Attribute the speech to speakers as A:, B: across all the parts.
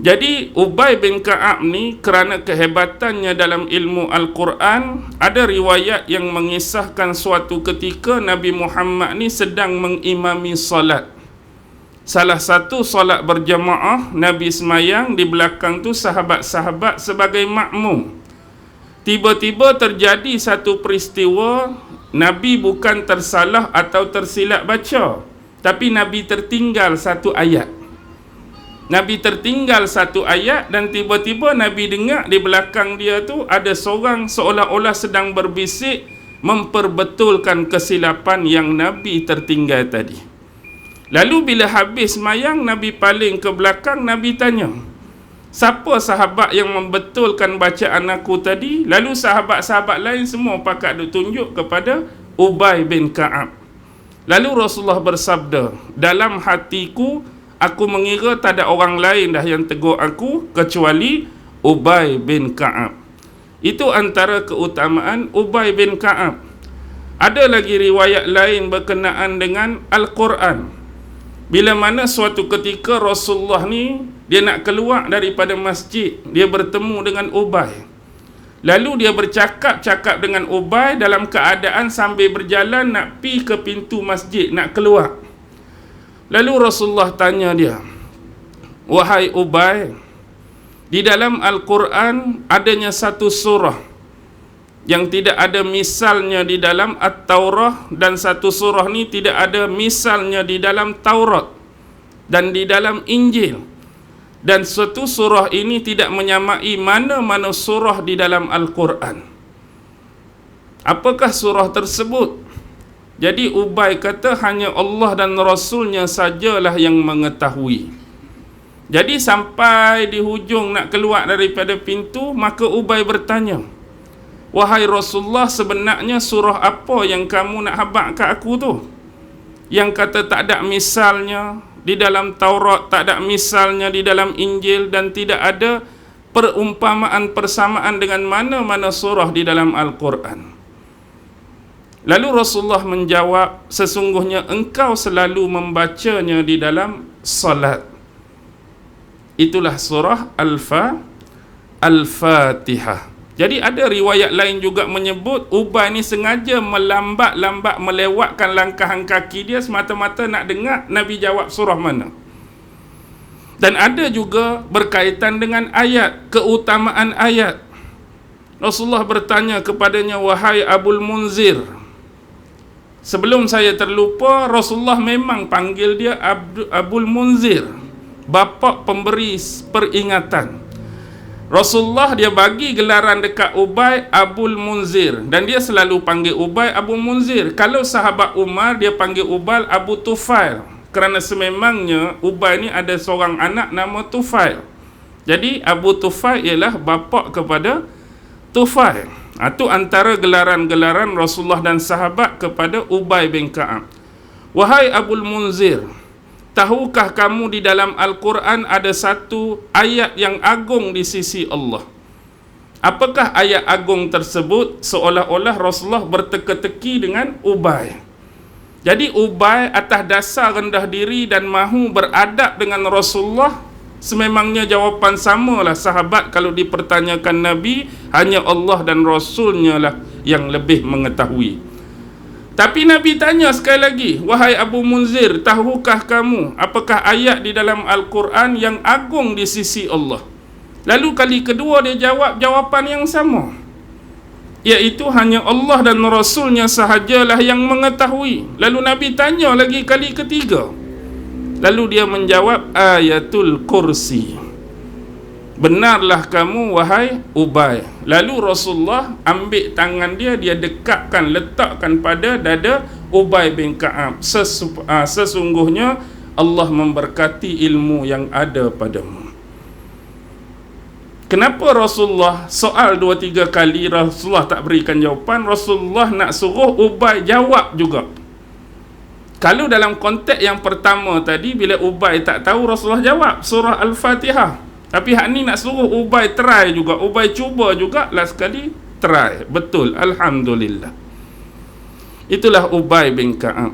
A: Jadi Ubay bin Ka'ab ni kerana kehebatannya dalam ilmu Al-Quran, ada riwayat yang mengisahkan suatu ketika Nabi Muhammad ni sedang mengimami solat. Salah satu solat berjamaah, Nabi semayang, di belakang tu sahabat-sahabat sebagai makmum. Tiba-tiba terjadi satu peristiwa, Nabi bukan tersalah atau tersilap baca, tapi Nabi tertinggal satu ayat. Nabi tertinggal satu ayat dan tiba-tiba Nabi dengar di belakang dia tu ada seorang seolah-olah sedang berbisik memperbetulkan kesilapan yang Nabi tertinggal tadi. Lalu bila habis semayang, Nabi paling ke belakang, Nabi tanya, siapa sahabat yang membetulkan bacaan aku tadi? Lalu sahabat-sahabat lain semua pakat tunjuk kepada Ubay bin Ka'ab. Lalu Rasulullah bersabda, dalam hatiku aku mengira tak ada orang lain dah yang tegur aku kecuali Ubay bin Ka'ab. Itu antara keutamaan Ubay bin Ka'ab. Ada lagi riwayat lain berkenaan dengan Al-Quran. Bila mana suatu ketika Rasulullah ni dia nak keluar daripada masjid, dia bertemu dengan Ubay. Lalu dia bercakap-cakap dengan Ubay dalam keadaan sambil berjalan nak pi ke pintu masjid, nak keluar. Lalu Rasulullah tanya dia, wahai Ubay, di dalam Al-Quran adanya satu surah yang tidak ada misalnya di dalam At-Taurah, dan satu surah ni tidak ada misalnya di dalam Taurat dan di dalam Injil, dan satu surah ini tidak menyamai mana-mana surah di dalam Al-Quran. Apakah surah tersebut? Jadi Ubay kata hanya Allah dan Rasulnya sajalah yang mengetahui. Jadi sampai di hujung nak keluar daripada pintu, maka Ubay bertanya, wahai Rasulullah, sebenarnya surah apa yang kamu nak habaq kat aku tu? Yang kata tak ada misalnya di dalam Taurat, tak ada misalnya di dalam Injil, dan tidak ada perumpamaan persamaan dengan mana-mana surah di dalam Al-Quran. Lalu Rasulullah menjawab, sesungguhnya engkau selalu membacanya di dalam salat. Itulah surah Al-Fatihah. Jadi ada riwayat lain juga menyebut Ubay ni sengaja melambat-lambat melewatkan langkahan kaki dia semata-mata nak dengar Nabi jawab surah mana. Dan ada juga berkaitan dengan ayat, keutamaan ayat. Rasulullah bertanya kepadanya, wahai Abul Munzir. Sebelum saya terlupa, Rasulullah memang panggil dia Abul Munzir, bapa pemberi peringatan. Rasulullah dia bagi gelaran dekat Ubay Abul Munzir, dan dia selalu panggil Ubay Abu Munzir. Kalau sahabat Umar, dia panggil Ubay Abu Tufail, kerana sememangnya Ubay ni ada seorang anak nama Tufail. Jadi Abu Tufail ialah bapa kepada Tufail. Itu antara gelaran-gelaran Rasulullah dan sahabat kepada Ubay bin Ka'ab. Wahai Abul Munzir, tahukah kamu di dalam Al-Quran ada satu ayat yang agung di sisi Allah? Apakah ayat agung tersebut? Seolah-olah Rasulullah berteka-teki dengan Ubay. Jadi Ubay atas dasar rendah diri dan mahu beradab dengan Rasulullah, sememangnya jawapan samalah sahabat kalau dipertanyakan Nabi, hanya Allah dan Rasulnya lah yang lebih mengetahui. Tapi Nabi tanya sekali lagi, wahai Abu Munzir, tahukah kamu apakah ayat di dalam Al-Quran yang agung di sisi Allah? Lalu kali kedua dia jawab jawapan yang sama, iaitu hanya Allah dan Rasulnya sahajalah yang mengetahui. Lalu Nabi tanya lagi kali ketiga, lalu dia menjawab Ayatul Kursi. Benarlah kamu wahai Ubay. Lalu Rasulullah ambil tangan dia, dia dekatkan, letakkan pada dada Ubay bin Ka'ab. Sesungguhnya Allah memberkati ilmu yang ada padamu. Kenapa Rasulullah soal 2-3 kali Rasulullah tak berikan jawapan? Rasulullah nak suruh Ubay jawab juga. Kalau dalam konteks yang pertama tadi, bila Ubay tak tahu, Rasulullah jawab surah Al-Fatihah. Tapi hak ni nak suruh Ubay try juga, Ubay cuba juga, last sekali try. Betul, alhamdulillah. Itulah Ubay bin Ka'ab.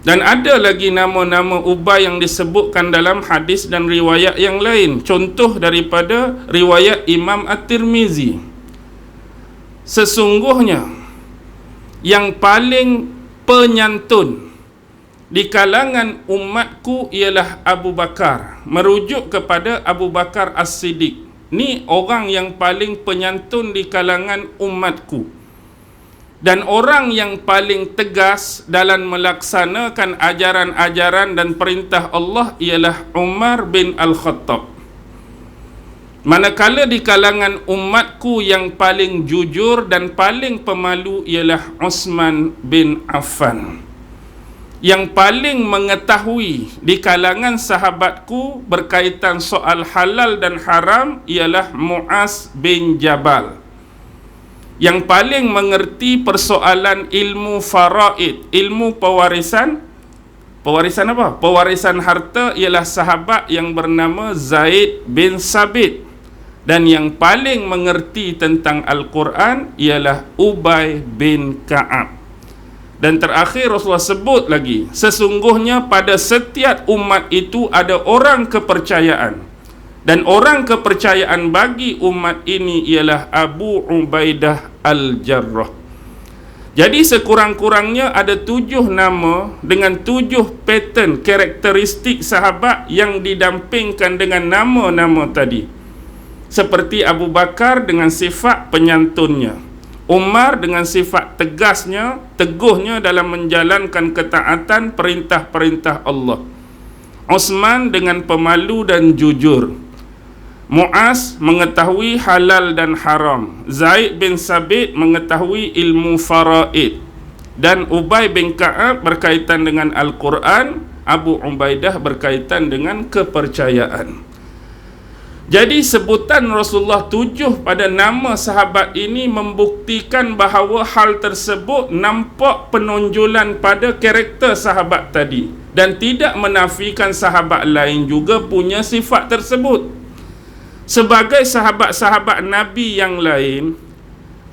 A: Dan ada lagi nama-nama Ubay yang disebutkan dalam hadis dan riwayat yang lain. Contoh daripada riwayat Imam At-Tirmizi. Sesungguhnya yang paling penyantun di kalangan umatku ialah Abu Bakar. Merujuk kepada Abu Bakar As-Siddiq. Ni orang yang paling penyantun di kalangan umatku. Dan orang yang paling tegas dalam melaksanakan ajaran-ajaran dan perintah Allah ialah Umar bin Al-Khattab. Manakala di kalangan umatku yang paling jujur dan paling pemalu ialah Uthman bin Affan. Yang paling mengetahui di kalangan sahabatku berkaitan soal halal dan haram ialah Muaz bin Jabal. Yang paling mengerti persoalan ilmu faraid, ilmu pewarisan apa? Pewarisan harta ialah sahabat yang bernama Zaid bin Sabit. Dan yang paling mengerti tentang Al-Quran ialah Ubay bin Ka'ab. Dan terakhir Rasulullah sebut lagi, sesungguhnya pada setiap umat itu ada orang kepercayaan. Dan orang kepercayaan bagi umat ini ialah Abu Ubaidah Al-Jarrah. Jadi sekurang-kurangnya ada 7 nama dengan 7 pattern karakteristik sahabat yang didampingkan dengan nama-nama tadi. Seperti Abu Bakar dengan sifat penyantunnya, Umar dengan sifat tegasnya, teguhnya dalam menjalankan ketaatan perintah-perintah Allah, Uthman dengan pemalu dan jujur, Muaz mengetahui halal dan haram, Zaid bin Sabit mengetahui ilmu faraid, dan Ubay bin Ka'ab berkaitan dengan Al-Quran, Abu Ubaidah berkaitan dengan kepercayaan. Jadi sebutan Rasulullah 7 pada nama sahabat ini membuktikan bahawa hal tersebut nampak penonjolan pada karakter sahabat tadi, dan tidak menafikan sahabat lain juga punya sifat tersebut. Sebagai sahabat-sahabat Nabi yang lain,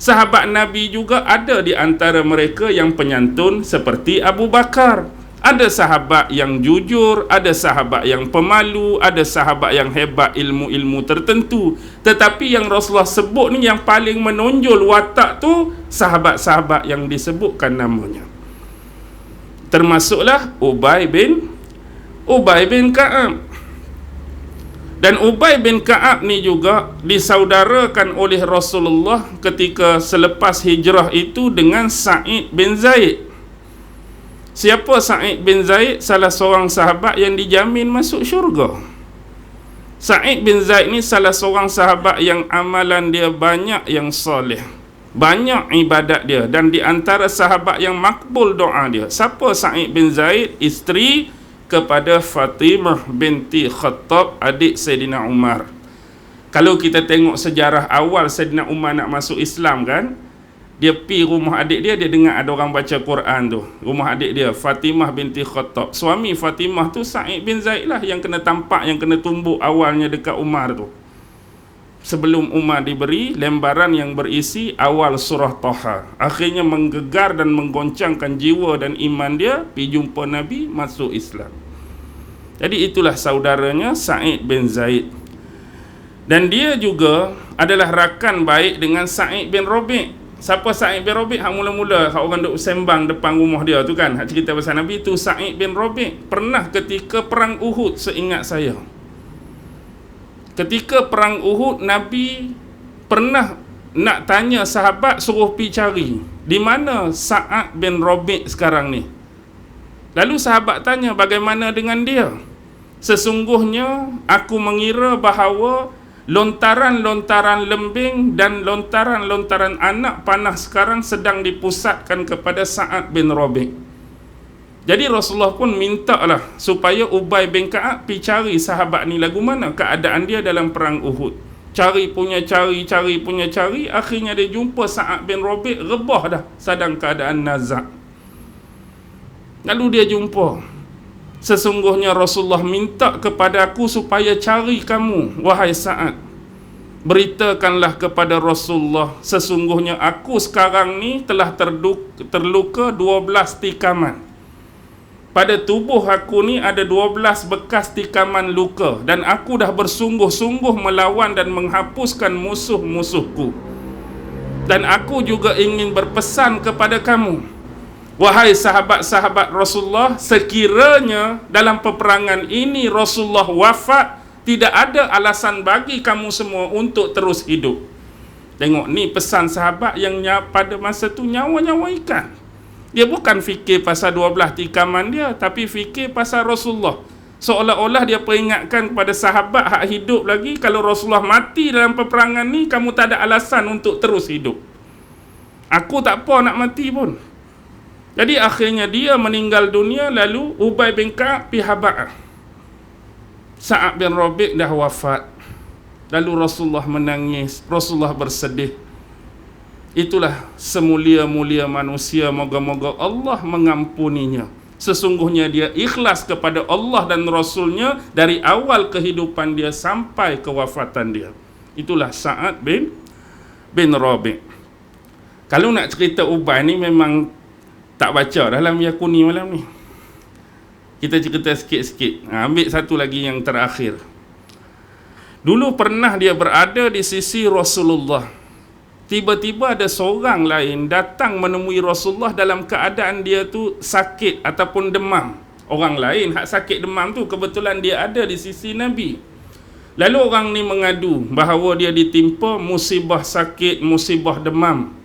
A: sahabat Nabi juga ada di antara mereka yang penyantun seperti Abu Bakar. Ada sahabat yang jujur, ada sahabat yang pemalu, ada sahabat yang hebat ilmu-ilmu tertentu. Tetapi yang Rasulullah sebut ni yang paling menonjol watak tu sahabat-sahabat yang disebutkan namanya. Termasuklah Ubay bin Ka'ab. Dan Ubay bin Ka'ab ni juga disaudarakan oleh Rasulullah ketika selepas hijrah itu dengan Sa'id bin Zaid. Siapa Sa'id bin Zaid? Salah seorang sahabat yang dijamin masuk syurga. Sa'id bin Zaid ni salah seorang sahabat yang amalan dia banyak yang soleh, banyak ibadat dia, dan di antara sahabat yang makbul doa dia. Siapa Sa'id bin Zaid? Isteri kepada Fatimah binti Khattab, adik Sayyidina Umar. Kalau kita tengok sejarah awal Sayyidina Umar nak masuk Islam kan, dia pergi rumah adik dia, dia dengar ada orang baca Quran tu. Rumah adik dia, Fatimah binti Khattab. Suami Fatimah tu Sa'id bin Zaid lah yang kena tampak, yang kena tumbuk awalnya dekat Umar tu. Sebelum Umar diberi lembaran yang berisi awal surah Taha. Akhirnya menggegar dan menggoncangkan jiwa dan iman dia, pergi jumpa Nabi, masuk Islam. Jadi itulah saudaranya Sa'id bin Zaid. Dan dia juga adalah rakan baik dengan Sa'id bin Rabi'. Siapa Sa'id bin Rabi'? Hak mula-mula hak orang duk sembang depan rumah dia tu kan, hak cerita pasal Nabi tu Sa'id bin Rabi'. Pernah ketika perang Uhud, seingat saya, ketika perang Uhud, Nabi pernah nak tanya sahabat, suruh pergi cari di mana Sa'ad bin Rabi' sekarang ni. Lalu sahabat tanya, bagaimana dengan dia? Sesungguhnya aku mengira bahawa lontaran-lontaran lembing dan lontaran-lontaran anak panah sekarang sedang dipusatkan kepada Sa'ad bin Rabi'. Jadi Rasulullah pun minta lah supaya Ubay bin Ka'ab pergi cari sahabat ni lagu mana keadaan dia dalam perang Uhud. Cari punya cari, akhirnya dia jumpa Sa'ad bin Rabi', rebah dah sedang keadaan nazak. Lalu dia jumpa, sesungguhnya Rasulullah minta kepada aku supaya cari kamu, wahai Sa'ad. Beritakanlah kepada Rasulullah, sesungguhnya aku sekarang ni telah terluka 12 tikaman. pada tubuh aku ni ada 12 bekas tikaman luka, dan aku dah bersungguh-sungguh melawan dan menghapuskan musuh-musuhku. Dan aku juga ingin berpesan kepada kamu, wahai sahabat-sahabat Rasulullah, sekiranya dalam peperangan ini Rasulullah wafat, tidak ada alasan bagi kamu semua untuk terus hidup. Tengok ni pesan sahabat yang pada masa tu nyawa-nyawa ikan. Dia bukan fikir pasal 12 tikaman dia, tapi fikir pasal Rasulullah. Seolah-olah dia peringatkan kepada sahabat hak hidup lagi, kalau Rasulullah mati dalam peperangan ni, kamu tak ada alasan untuk terus hidup. Aku tak apa nak mati pun. Jadi akhirnya dia meninggal dunia, lalu Ubay bin Ka'ab pergi Haba'ah. Sa'ad bin Rabi' dah wafat. Lalu Rasulullah menangis, Rasulullah bersedih. Itulah semulia-mulia manusia, moga-moga Allah mengampuninya. Sesungguhnya dia ikhlas kepada Allah dan Rasulnya dari awal kehidupan dia sampai kewafatan dia. Itulah Sa'ad bin Rabi'. Kalau nak cerita Ubay ni memang tak baca dalam Yakuni malam ni. Kita cerita sikit-sikit. Ambil satu lagi yang terakhir. Dulu pernah dia berada di sisi Rasulullah. Tiba-tiba ada seorang lain datang menemui Rasulullah dalam keadaan dia tu sakit ataupun demam. Orang lain hak sakit demam tu kebetulan dia ada di sisi Nabi. Lalu orang ni mengadu bahawa dia ditimpa musibah sakit, musibah demam.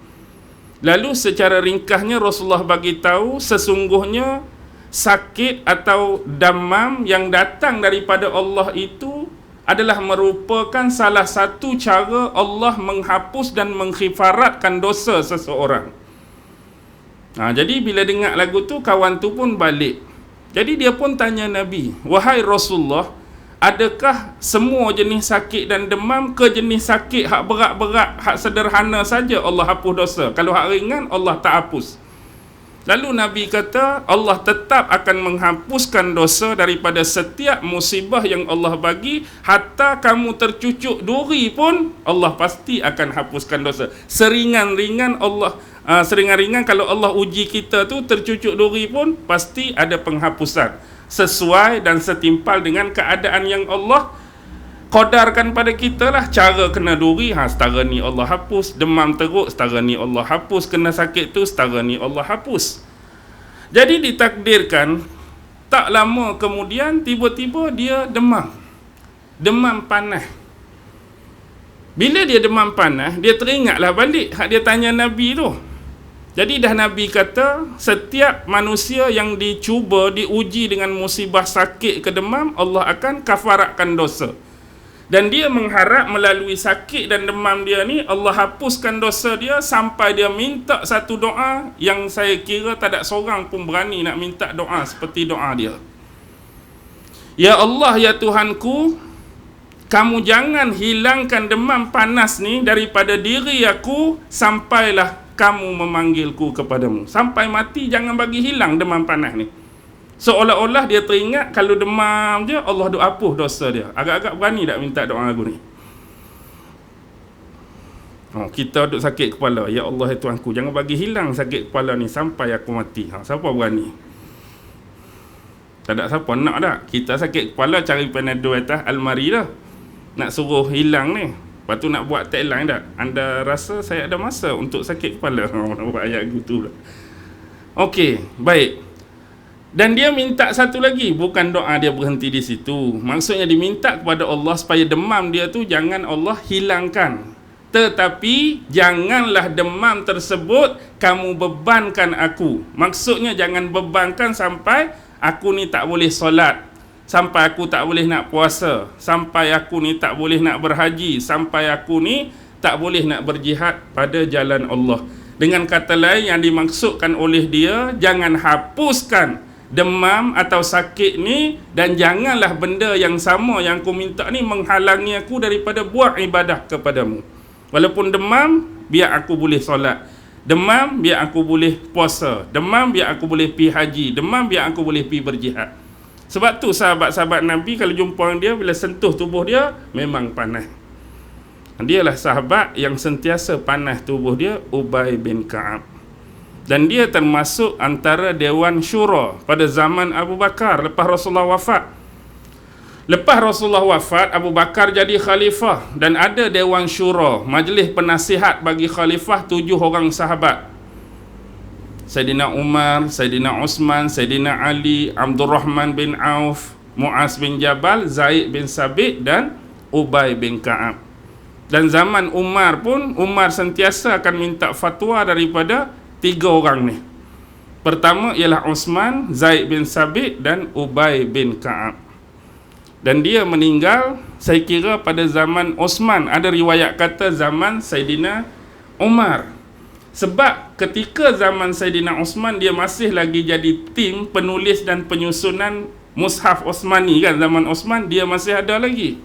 A: Lalu secara ringkasnya Rasulullah bagi tahu sesungguhnya sakit atau demam yang datang daripada Allah itu adalah merupakan salah satu cara Allah menghapus dan mengkhifaratkan dosa seseorang. Jadi bila dengar lagu tu, kawan tu pun balik. Jadi dia pun tanya Nabi, wahai Rasulullah, adakah semua jenis sakit dan demam ke jenis sakit hak berat-berat, hak sederhana saja Allah hapus dosa? Kalau hak ringan Allah tak hapus. Lalu Nabi kata, Allah tetap akan menghapuskan dosa daripada setiap musibah yang Allah bagi, hatta kamu tercucuk duri pun Allah pasti akan hapuskan dosa. Seringan-ringan kalau Allah uji kita tu tercucuk duri pun pasti ada penghapusan, sesuai dan setimpal dengan keadaan yang Allah qadarkan pada kita lah. Cara kena duri, setara ni Allah hapus. Demam teruk, setara ni Allah hapus. Kena sakit tu, setara ni Allah hapus. Jadi ditakdirkan, tak lama kemudian tiba-tiba dia demam. Demam panas. Bila dia demam panas, dia teringatlah balik hak dia tanya Nabi tu. Jadi dah Nabi kata, setiap manusia yang dicuba, diuji dengan musibah sakit ke demam, Allah akan kafaratkan dosa. Dan dia mengharap melalui sakit dan demam dia ni, Allah hapuskan dosa dia sampai dia minta satu doa yang saya kira tak ada seorang pun berani nak minta doa seperti doa dia. Ya Allah, ya Tuhanku, kamu jangan hilangkan demam panas ni daripada diri aku sampailah kamu memanggilku kepadamu. Sampai mati jangan bagi hilang demam panas ni. Seolah-olah dia teringat kalau demam je Allah duk hapus dosa dia. Agak-agak berani tak minta doa lagu ni? Kita duk sakit kepala, ya Allah ya Tuhanku, jangan bagi hilang sakit kepala ni sampai aku mati. Siapa berani? Tak ada siapa nak tak? Kita sakit kepala cari Panadol atas almari dah. Nak suruh hilang ni. Lepas tu nak buat tagline tak? Anda rasa saya ada masa untuk sakit kepala? Nak buat ayat gitu lah. Okey, baik. Dan dia minta satu lagi, bukan doa dia berhenti di situ. Maksudnya diminta kepada Allah supaya demam dia tu jangan Allah hilangkan. Tetapi janganlah demam tersebut kamu bebankan aku. Maksudnya jangan bebankan sampai aku ni tak boleh solat, sampai aku tak boleh nak puasa, sampai aku ni tak boleh nak berhaji, sampai aku ni tak boleh nak berjihad pada jalan Allah. Dengan kata lain, yang dimaksudkan oleh dia, jangan hapuskan demam atau sakit ni, dan janganlah benda yang sama yang aku minta ni menghalangi aku daripada buat ibadah kepadamu. Walaupun demam, biar aku boleh solat. Demam, biar aku boleh puasa. Demam, biar aku boleh pergi haji. Demam, biar aku boleh pergi berjihad. Sebab tu sahabat-sahabat Nabi kalau jumpa dia, bila sentuh tubuh dia, memang panas. Dialah sahabat yang sentiasa panas tubuh dia, Ubay bin Ka'ab. Dan dia termasuk antara Dewan Syura pada zaman Abu Bakar lepas Rasulullah wafat. Lepas Rasulullah wafat, Abu Bakar jadi khalifah dan ada Dewan Syura, majlis penasihat bagi khalifah 7 orang sahabat. Saidina Umar, Saidina Osman, Saidina Ali, Abdul Rahman bin Auf, Muaz bin Jabal, Zaid bin Sabit dan Ubay bin Ka'ab. Dan zaman Umar pun, Umar sentiasa akan minta fatwa daripada 3 orang ni. Pertama ialah Osman, Zaid bin Sabit dan Ubay bin Ka'ab. Dan dia meninggal, saya kira pada zaman Osman. Ada riwayat kata zaman Saidina Umar. Sebab ketika zaman Saidina Osman, dia masih lagi jadi tim penulis dan penyusunan Mushaf Osmani kan. Zaman Osman dia masih ada lagi.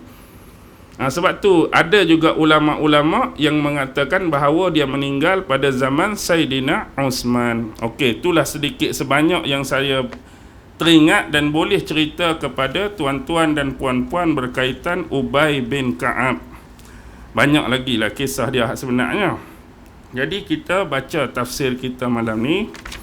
A: Sebab tu ada juga ulama-ulama yang mengatakan bahawa dia meninggal pada zaman Saidina Osman. Okey, itulah sedikit sebanyak yang saya teringat dan boleh cerita kepada tuan-tuan dan puan-puan berkaitan Ubay bin Ka'ab. Banyak lagi lah kisah dia sebenarnya. Jadi kita baca tafsir kita malam ni.